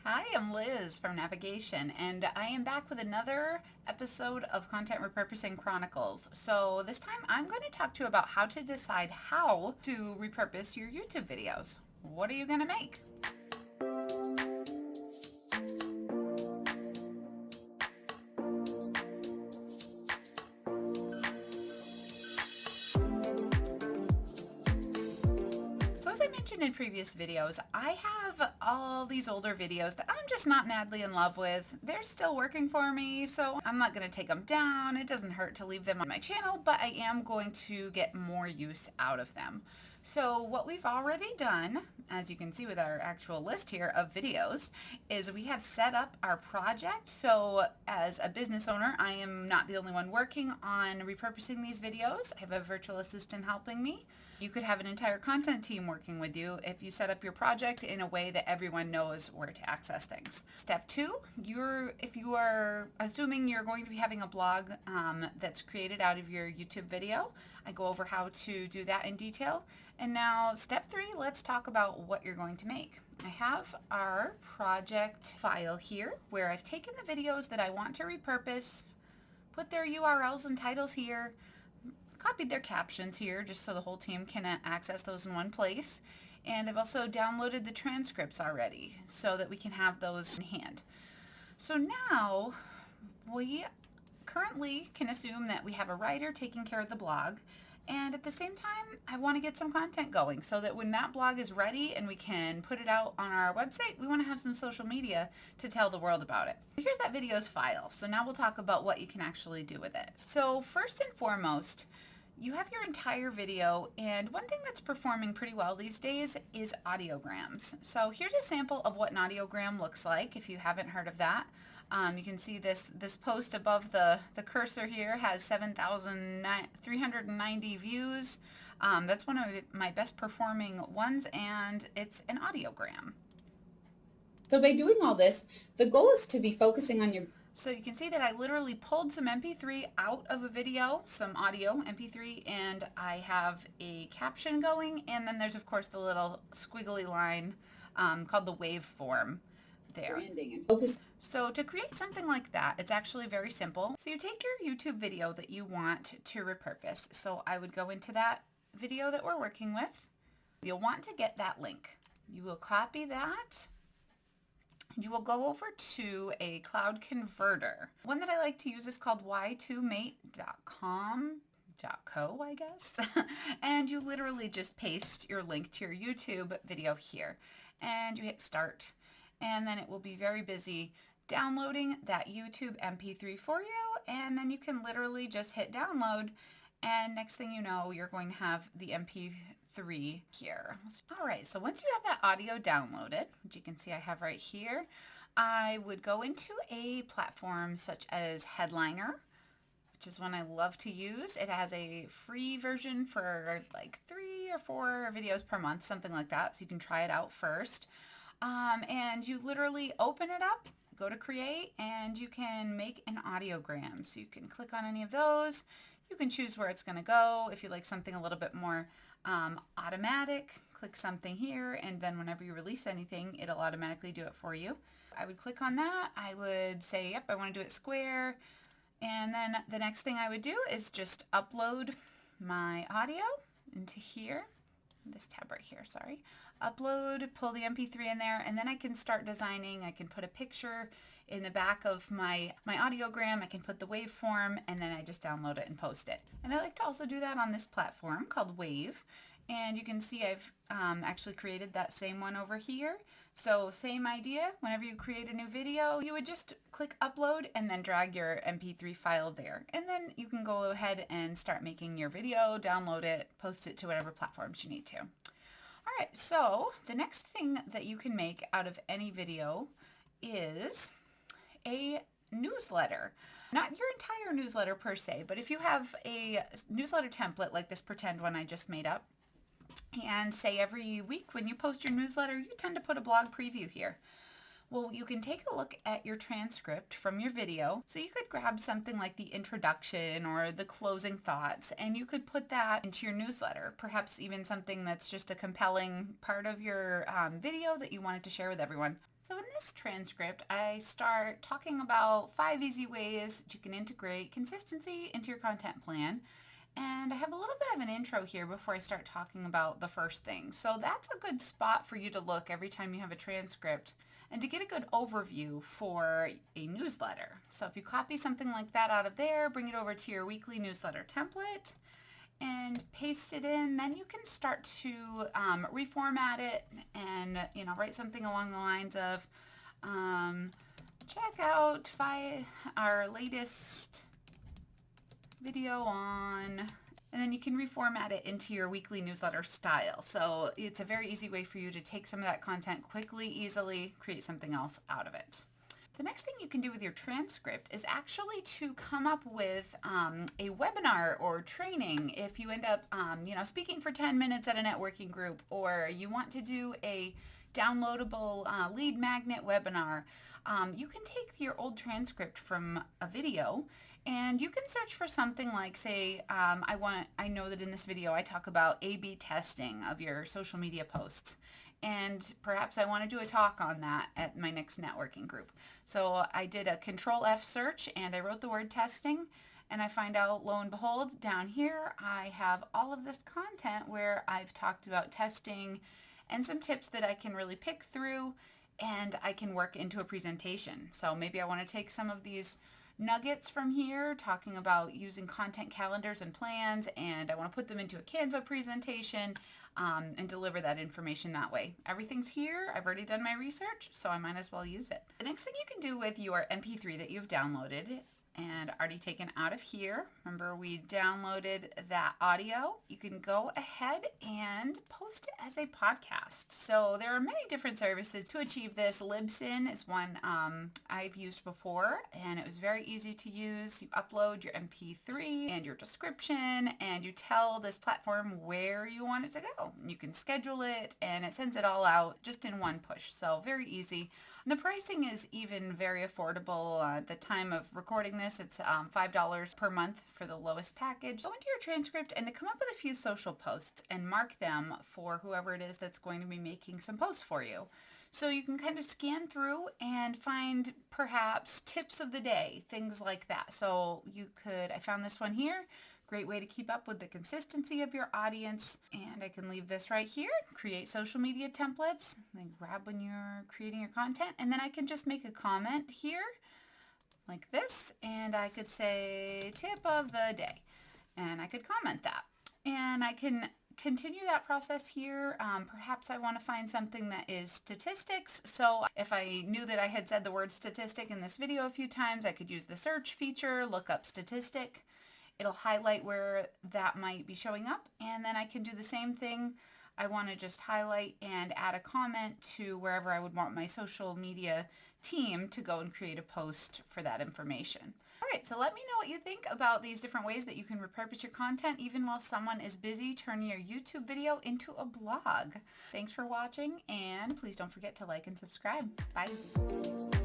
Hi, I'm Liz from Navigation, and I am back with another episode of Content Repurposing Chronicles. So this time I'm going to talk to you about how to decide how to repurpose your YouTube videos. What are you going to make? So as I mentioned in previous videos, I have all these older videos that I'm just not madly in love with. They're still working for me, so I'm not going to take them down. It doesn't hurt to leave them on my channel, but I am going to get more use out of them. So what we've already done, as you can see with our actual list here of videos, is we have set up our project. So as a business owner, I am not the only one working on repurposing these videos. I have a virtual assistant helping me. You could have an entire content team working with you if you set up your project in a way that everyone knows where to access things. Step two, if you are assuming you're going to be having a blog that's created out of your YouTube video, I go over how to do that in detail. And now step three, let's talk about what you're going to make. I have our project file here where I've taken the videos that I want to repurpose, put their URLs and titles here, copied their captions here just so the whole team can access those in one place. And I've also downloaded the transcripts already so that we can have those in hand. So now we currently can assume that we have a writer taking care of the blog, and at the same time I want to get some content going so that when that blog is ready and we can put it out on our website, we want to have some social media to tell the world about it. Here's that video's file. So now we'll talk about what you can actually do with it. So first and foremost, you have your entire video, and one thing that's performing pretty well these days is audiograms. So here's a sample of what an audiogram looks like if you haven't heard of that. You can see this post above the cursor here has 7,390 views. That's one of my best performing ones, and it's an audiogram. So by doing all this, the goal is to be focusing on your... So you can see that I literally pulled some MP3 out of a video, some audio MP3, and I have a caption going, and then there's of course the little squiggly line called the waveform there. Branding and focus. So to create something like that, it's actually very simple. So you take your YouTube video that you want to repurpose. So I would go into that video that we're working with. You'll want to get that link. You will copy that. You will go over to a cloud converter. One that I like to use is called y2mate.com.co, I guess. And you literally just paste your link to your YouTube video here. And you hit start. And then it will be very busy downloading that YouTube MP3 for you. And then you can literally just hit download. And next thing you know, you're going to have the MP3 here. All right, so once you have that audio downloaded, which you can see I have right here, I would go into a platform such as Headliner, which is one I love to use. It has a free version for like 3 or 4 videos per month, something like that, so you can try it out first. And you literally open it up, go to create, and you can make an audiogram. So you can click on any of those. You can choose where it's going to go. If you like something a little bit more automatic, click something here, and then whenever you release anything, it'll automatically do it for you. I would click on that. I would say, yep, I want to do it square. And then the next thing I would do is just upload my audio into here. This tab right here, sorry. Upload, pull the MP3 in there, and then I can start designing. I can put a picture in the back of my audiogram. I can put the waveform, and then I just download it and post it. And I like to also do that on this platform called Wave. And you can see I've actually created that same one over here. So same idea, whenever you create a new video, you would just click upload and then drag your MP3 file there. And then you can go ahead and start making your video, download it, post it to whatever platforms you need to. All right, so the next thing that you can make out of any video is a newsletter. Not your entire newsletter per se, but if you have a newsletter template like this pretend one I just made up, and say every week when you post your newsletter, you tend to put a blog preview here. Well, you can take a look at your transcript from your video. So you could grab something like the introduction or the closing thoughts, and you could put that into your newsletter. Perhaps even something that's just a compelling part of your video that you wanted to share with everyone. So in this transcript, I start talking about 5 easy ways that you can integrate consistency into your content plan. And I have a little bit of an intro here before I start talking about the first thing. So that's a good spot for you to look every time you have a transcript and to get a good overview for a newsletter. So if you copy something like that out of there, bring it over to your weekly newsletter template and paste it in, then you can start to reformat it and write something along the lines of check out our latest video on, and then you can reformat it into your weekly newsletter style. So it's a very easy way for you to take some of that content quickly, easily, create something else out of it. The next thing you can do with your transcript is actually to come up with a webinar or training if you end up speaking for 10 minutes at a networking group, or you want to do a downloadable lead magnet webinar. You can take your old transcript from a video and you can search for something like, say, I know that in this video I talk about A/B testing of your social media posts. And perhaps I want to do a talk on that at my next networking group. So I did a Control F search and I wrote the word testing, and I find out, lo and behold, down here I have all of this content where I've talked about testing and some tips that I can really pick through and I can work into a presentation. So maybe I want to take some of these nuggets from here talking about using content calendars and plans, and I want to put them into a Canva presentation and deliver that information that way. Everything's here. I've already done my research, so I might as well use it. The next thing you can do with your MP3 that you've downloaded and already taken out of here, remember we downloaded that audio, you can go ahead and post it as a podcast. So there are many different services to achieve this. Libsyn is one I've used before, and it was very easy to use. You upload your MP3 and your description, and you tell this platform where you want it to go. You can schedule it, and it sends it all out just in one push. So very easy. And the pricing is even very affordable. At the time of recording this, it's $5 per month for the lowest package. Go into your transcript and to come up with a few social posts and mark them for whoever it is that's going to be making some posts for you. So you can kind of scan through and find perhaps tips of the day, things like that. So I found this one here. Great way to keep up with the consistency of your audience. And I can leave this right here, create social media templates, then grab when you're creating your content. And then I can just make a comment here like this. And I could say tip of the day. And I could comment that. And I can continue that process here. Perhaps I want to find something that is statistics. So if I knew that I had said the word statistic in this video a few times, I could use the search feature, look up statistic. It'll highlight where that might be showing up, and then I can do the same thing. I want to just highlight and add a comment to wherever I would want my social media team to go and create a post for that information. All right, so let me know what you think about these different ways that you can repurpose your content even while someone is busy turning your YouTube video into a blog. Thanks for watching, and please don't forget to like and subscribe. Bye.